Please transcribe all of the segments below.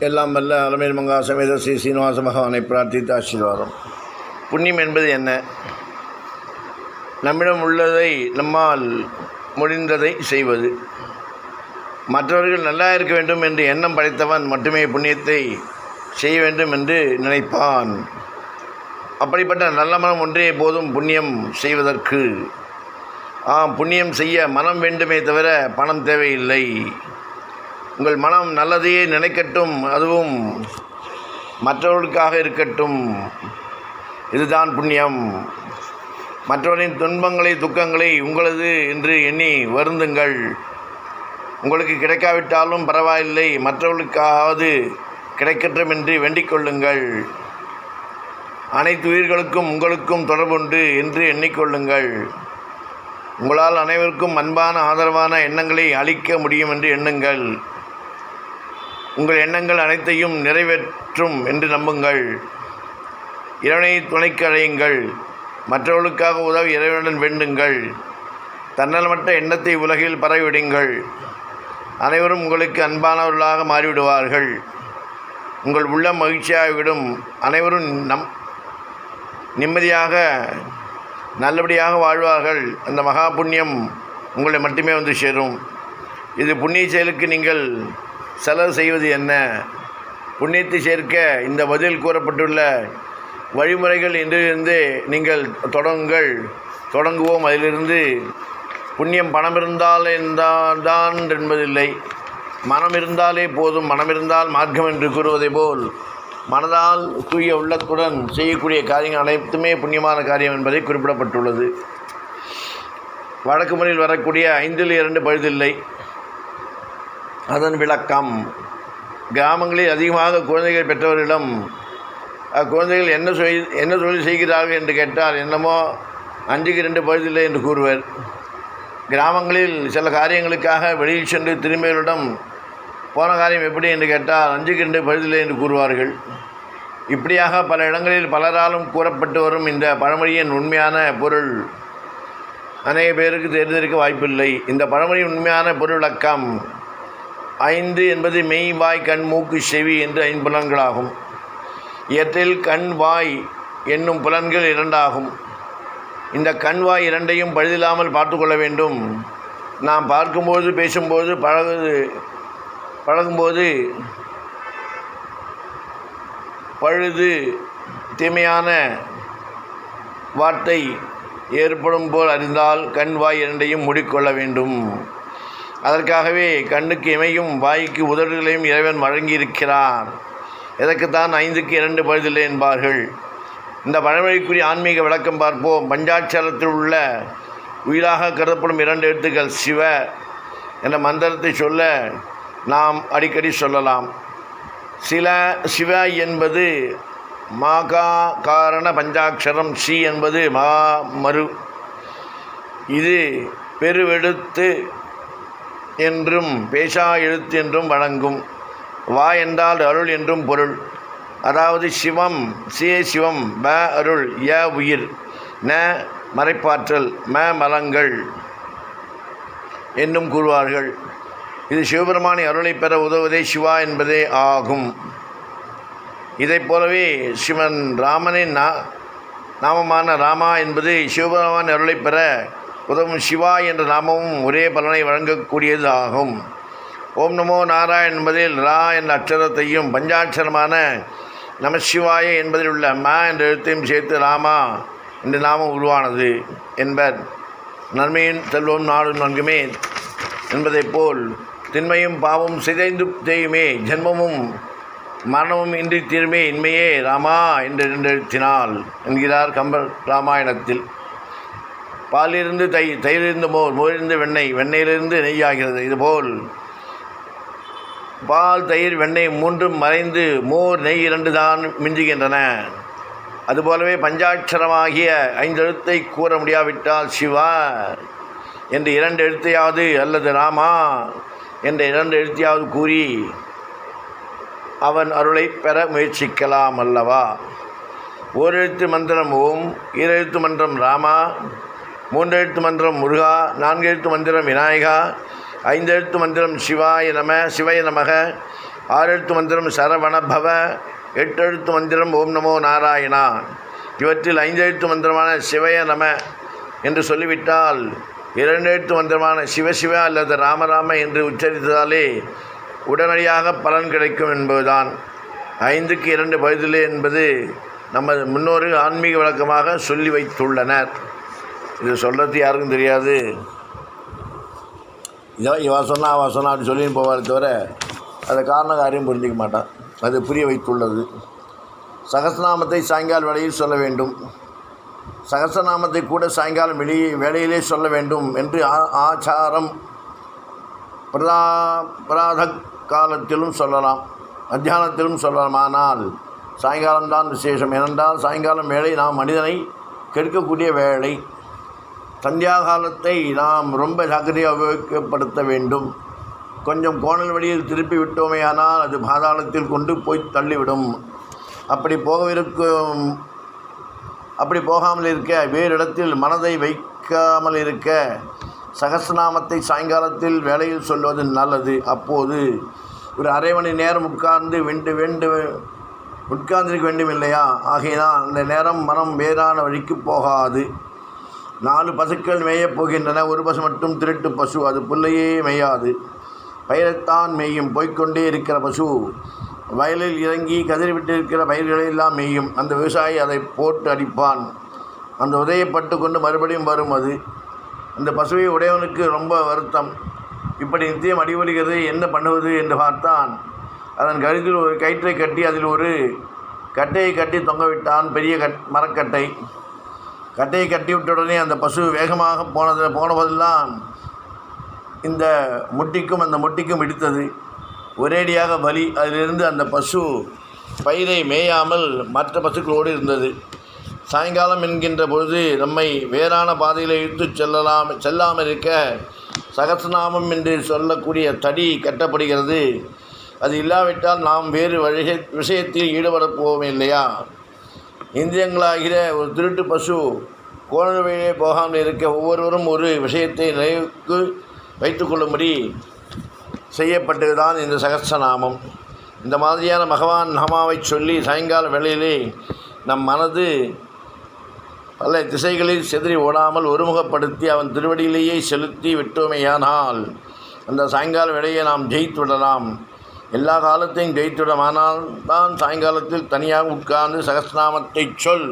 எல்லாம் வல்ல அலமேல் மங்கா சமேத ஸ்ரீ சீனிவாச பகவானை பிரார்த்தித்து ஆசீர்வாதம். புண்ணியம் என்பது என்ன? நம்மிடம் உள்ளதை நம்மால் முடிந்ததை செய்வது. மற்றவர்கள் நல்லா இருக்க வேண்டும் என்று எண்ணம் படைத்தவன் மட்டுமே புண்ணியத்தை செய்ய வேண்டும் என்று நினைப்பான். அப்படிப்பட்ட நல்ல மனம் ஒன்றே போதும் புண்ணியம் செய்வதற்கு. புண்ணியம் செய்ய மனம் வேண்டுமே தவிர பணம் தேவையில்லை. உங்கள் மனம் நல்லதையே நினைக்கட்டும், அதுவும் மற்றவர்களுக்காக இருக்கட்டும். இதுதான் புண்ணியம். மற்றவரின் துன்பங்களை துக்கங்களை உங்களது என்று எண்ணி வருந்துங்கள். உங்களுக்கு கிடைக்காவிட்டாலும் பரவாயில்லை, மற்றவர்களுக்காவது கிடைக்கட்டும் என்று வேண்டிக் கொள்ளுங்கள். அனைத்து உயிர்களுக்கும் உங்களுக்கும் தொடர்புண்டு என்று எண்ணிக்கொள்ளுங்கள். உங்களால் அனைவருக்கும் அன்பான ஆதரவான எண்ணங்களை அளிக்க முடியும் என்று எண்ணுங்கள். உங்கள் எண்ணங்கள் அனைத்தையும் நிறைவேற்றும் என்று நம்புங்கள். இறைவனை துணைக்கு அழையுங்கள். மற்றவர்களுக்காக உதவி இறைவனுடன் வேண்டுங்கள். தன்னலமற்ற எண்ணத்தை உலகில் பரவிவிடுங்கள். அனைவரும் உங்களுக்கு அன்பானவர்களாக மாறிவிடுவார்கள். உங்கள் உள்ளம் மகிழ்ச்சியாகிவிடும். அனைவரும் நிம்மதியாக நல்லபடியாக வாழ்வார்கள். அந்த மகா புண்ணியம் உங்களை மட்டுமே வந்து சேரும். இது புண்ணிய செயலுக்கு நீங்கள் செலவு செய்வது என்ன? புண்ணியத்தை சேர்க்க இந்த பதில் கூறப்பட்டுள்ள வழிமுறைகள் இன்றிலிருந்து நீங்கள் தொடங்குவோம். அதிலிருந்து புண்ணியம் பணம் இருந்தால் தான் என்பதில்லை, மனம் இருந்தாலே போதும். மனம் இருந்தால் மார்க்கம் என்று கூறுவதை போல் மனதால் தூய உள்ளத்துடன் செய்யக்கூடிய காரியங்கள் அனைத்துமே புண்ணியமான காரியம் என்பதை குறிப்பிடப்பட்டுள்ளது. வழக்கு முறையில் வரக்கூடிய 5ல் 2 பழுதில்லை. அதன் விளக்கம்: கிராமங்களில் அதிகமாக குழந்தைகள் பெற்றவர்களிடம் குழந்தைகள் என்ன தொழில் செய்கிறார்கள் என்று கேட்டால் என்னமோ 5க்கு 2 பழுதில்லை என்று கூறுவர். கிராமங்களில் சில காரியங்களுக்காக வெளியில் சென்று திரும்பியவரிடம் போன காரியம் எப்படி என்று கேட்டால் 5க்கு 2 பழுதில்லை என்று கூறுவார்கள். இப்படியாக பல இடங்களில் பலராலும் கூறப்பட்டு வரும் இந்த பழமொழியின் உண்மையான பொருள் அநேக பேருக்கு தெரிந்திருக்க வாய்ப்பில்லை. இந்த பழமொழியின் உண்மையான பொருள் விளக்கம்: 5 என்பது மெய், வாய், கண், மூக்கு, செவி என்று 5 புலன்களாகும். இவற்றில் கண், வாய் என்னும் புலன்கள் 2 ஆகும். இந்த கண், வாய் இரண்டையும் பழுதில்லாமல் பார்த்து கொள்ள வேண்டும். நாம் பார்க்கும்போது, பேசும்போது, பழகும்போது பழுது தீமையான வார்த்தை ஏற்படும் போல் அறிந்தால் கண், வாய் இரண்டையும் மூடிக்கொள்ள வேண்டும். அதற்காகவே கண்ணுக்கு இமையும் வாய்க்கு உதடுகளையும் இறைவன் வழங்கியிருக்கிறார். இதற்குத்தான் 5க்கு 2 பழுதில்லை என்பார்கள். இந்த பழமொழிக்குரிய ஆன்மீக விளக்கம் பார்ப்போம். பஞ்சாட்சரத்தில் உள்ள உயிராக கருதப்படும் 2 எழுத்துக்கள் சிவ என்ற மந்திரத்தை சொல்ல நாம் அடிக்கடி சொல்லலாம். சிவ என்பது மாகா காரண பஞ்சாட்சரம். சி என்பது மறு. இது பெருவெழுத்து என்றும் பேசா எழுத்து என்றும் வழங்கும். வா என்றால் அருள் என்றும் பொருள். அதாவது சிவம், சிவம், ப அருள், ய உயிர், ந மறைப்பாற்றல், மலங்கள் என்னும் கூறுவார்கள். இது சிவபெருமானை அருளை பெற உதவுவதே சிவா என்பதே ஆகும். இதைப் போலவே சிவன் ராமனின் நாமமான ராமா என்பது சிவபெருமான் அருளை பெற உதவும் சிவா என்ற நாமமும் ஒரே பலனை வழங்கக்கூடியது ஆகும். ஓம் நமோ நாராயண் என்பதில் ரா என்ற அட்சரத்தையும் பஞ்சாட்சரமான நமசிவாய என்பதில் உள்ள ம என்ற எழுத்தையும் சேர்த்து ராமா என்ற நாமம் உருவானது என்பர். நன்மையின் செல்வம் நாடும் நன்குமே என்பதைப் போல் திண்மையும் பாவம் சிதைந்து தேயுமே, ஜென்மமும் மரணமும் இன்றி தீர்மே இன்மையே ராமா என்று 2 எழுத்தினால் என்கிறார் கம்பர் ராமாயணத்தில். பாலிலிருந்து தயிரிலிருந்து மோர், மோரிலிருந்து வெண்ணெய், வெண்ணெயிலிருந்து நெய் ஆகிறது. இதுபோல் பால், தயிர், வெண்ணெய் 3ம் மறைந்து மோர், நெய் 2 தான் மிஞ்சுகின்றன. அதுபோலவே பஞ்சாட்சரமாகிய 5 எழுத்தை கூற முடியாவிட்டால் சிவா என்று 2 எழுத்தையாவது அல்லது ராமா என்ற 2 எழுத்தையாவது கூறி அவன் அருளை பெற முயற்சிக்கலாம் அல்லவா? 1 எழுத்து மந்திரம் ஓம், 2 எழுத்து மந்திரம் ராமா, 3 எழுத்து மந்திரம் முருகா, 4 எழுத்து மந்திரம் விநாயகா, 5 எழுத்து மந்திரம் சிவாய நமக, 6 எழுத்து மந்திரம் சரவண பவ, 8 எழுத்து மந்திரம் ஓம் நமோ நாராயணா. இவற்றில் 5 எழுத்து மந்திரமான சிவய நம என்று சொல்லிவிட்டால் 2 எழுத்து மந்திரமான சிவசிவ அல்லது ராமராம என்று உச்சரித்ததாலே உடனடியாக பலன் கிடைக்கும் என்பதுதான். 5க்கு 2 பழுதில்லை என்பது நமது முன்னோர்கள் ஆன்மீக விளக்கமாக சொல்லி வைத்துள்ளனர். இது சொல்கிறது யாருக்கும் தெரியாது. இவா சொன்னா அவள் சொன்னா அப்படி சொல்லின்னு போவார் தவிர அதை காரண காரியம் புரிஞ்சிக்க மாட்டான். அது புரிய வைத்துள்ளது. சகஸ்ரநாமத்தை சாயங்கால வேளையில் சொல்ல வேண்டும். சகஸ்ரநாமத்தை கூட சாயங்காலம் வேளையிலே சொல்ல வேண்டும் என்று ஆச்சாரம். பிராத காலத்திலும் சொல்லலாம், மத்தியானத்திலும் சொல்லலாம். ஆனால் சாயங்காலம்தான் விசேஷம். ஏனென்றால் சாயங்காலம் வேளை நாம் மனிதனை கெடுக்கக்கூடிய வேளை. சந்தியா காலத்தை நாம் ரொம்ப ஜாக்கிரதையாக உபயோகப்படுத்த வேண்டும். கொஞ்சம் கோணல் வழியில் திருப்பி விட்டோமேயானால் அது பாதாளத்தில் கொண்டு போய் தள்ளிவிடும். அப்படி போகாமல் இருக்க, வேறு இடத்தில் மனதை வைக்காமல் இருக்க சகஸ்ரநாமத்தை சாயங்காலத்தில் வேளையில் சொல்வது நல்லது. அப்போது ஒரு அரை மணி நேரம் உட்கார்ந்திருக்க வேண்டும் இல்லையா? ஆகையினால் அந்த நேரம் மனம் வேறான வழிக்கு போகாது. 4 பசுக்கள் மேயப் போகின்றன. ஒரு பசு மட்டும் திருட்டு பசு. அது புல்லையே மேயாது, பயிரைத்தான் மேயும். போய்கொண்டே இருக்கிற பசு வயலில் இறங்கி கதிரிவிட்டிருக்கிற பயிர்களெல்லாம் மேயும். அந்த விவசாயி அதை போட்டு அடிப்பான். அந்த உதையப்பட்டு கொண்டு மறுபடியும் வரும். அது அந்த பசுவை உடையவனுக்கு ரொம்ப வருத்தம். இப்படி நித்தியம் அடிவொலிகிறது, என்ன பண்ணுவது என்று பார்த்தான். அதன் கழுத்தில் ஒரு கயிற்றை கட்டி அதில் ஒரு கட்டையை கட்டி தொங்கவிட்டான். பெரிய மரக்கட்டை. கட்டையை கட்டிவிட்டவுடனே அந்த பசு வேகமாக போனபோதெல்லாம் இந்த முட்டிக்கும் அந்த முட்டிக்கும் இடித்தது. ஒரேடியாக வலி. அதிலிருந்து அந்த பசு பயிரை மேயாமல் மற்ற பசுக்களோடு இருந்தது. சாயங்காலம் என்கின்ற பொழுது நம்மை வேறான பாதையில் இழுத்து செல்லாமல் இருக்க சகஸ்ரநாமம் என்று சொல்லக்கூடிய தடி கட்டப்படுகிறது. அது இல்லாவிட்டால் நாம் வேறு விஷயத்தில் ஈடுபடப் போவோம் இல்லையா? இந்திரியங்களாகிற ஒரு திருட்டு பசு கோணல் வழியே போகாமல் இருக்க ஒவ்வொருவரும் ஒரு விஷயத்தை நினைவுக்கு வைத்துக்கொள்ளும்படி செய்யப்பட்டதுதான் இந்த சகஸ்ரநாமம். இந்த மாதிரியான பகவான் நாமாவை சொல்லி சாயங்கால வேளையிலே நம் மனது பல திசைகளில் செதறி ஓடாமல் ஒருமுகப்படுத்தி அவன் திருவடியிலேயே செலுத்தி விட்டோமேயானால் அந்த சாயங்கால வேளையை நாம் ஜெயித்து விடலாம். எல்லா காலத்தையும் ஜெயித்துவிடமானால் தான் சாயங்காலத்தில் தனியாக உட்கார்ந்து சகஸ்ரநாமத்தை சொல்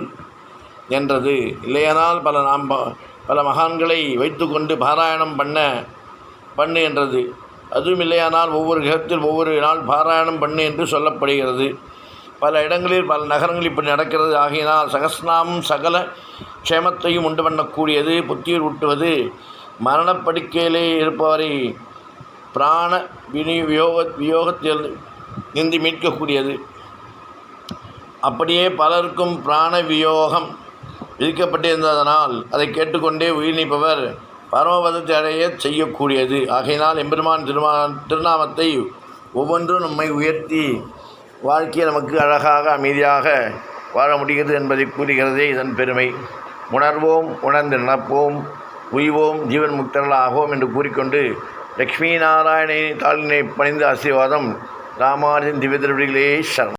என்றது. இல்லையானால் பல மகான்களை வைத்து கொண்டு பாராயணம் பண்ணு என்றது. அதுவும் இல்லையானால் ஒவ்வொரு கிரகத்தில் ஒவ்வொரு நாள் பாராயணம் பண்ணு என்று சொல்லப்படுகிறது. பல இடங்களில் பல நகரங்கள் இப்படி நடக்கிறது. ஆகையினால் சகஸ்ரநாமம் சகல க்ஷேமத்தையும் உண்டு பண்ணக்கூடியது, புத்தியில் ஊட்டுவது, மரணப்படுக்கையிலே இருப்பவரை பிராண வியோகத்தில் நின்று மீட்கக்கூடியது. அப்படியே பலருக்கும் பிராண வியோகம் விதிக்கப்பட்டிருந்ததனால் அதை கேட்டுக்கொண்டே உயிர் நீப்பவர் பரமபதத்தை அடைய செய்யக்கூடியது. ஆகையினால் எம்பெருமான் திருநாமத்தை ஒவ்வொன்றும் நம்மை உயர்த்தி வாழ்க்கையை நமக்கு அழகாக அமைதியாக வாழ முடிகிறது என்பதை கூறுகிறதே இதன் பெருமை. உணர்வோம், உணர்ந்து நடப்போம், உய்வோம், ஜீவன் முக்தர்கள் ஆவோம் என்று கூறிக்கொண்டு லக்ஷ்மி நாராயணனை தாளினை பணிந்த ஆசீர்வாதம். ராமானுஜன் திவ்ய திருவடிகளே சரணம்.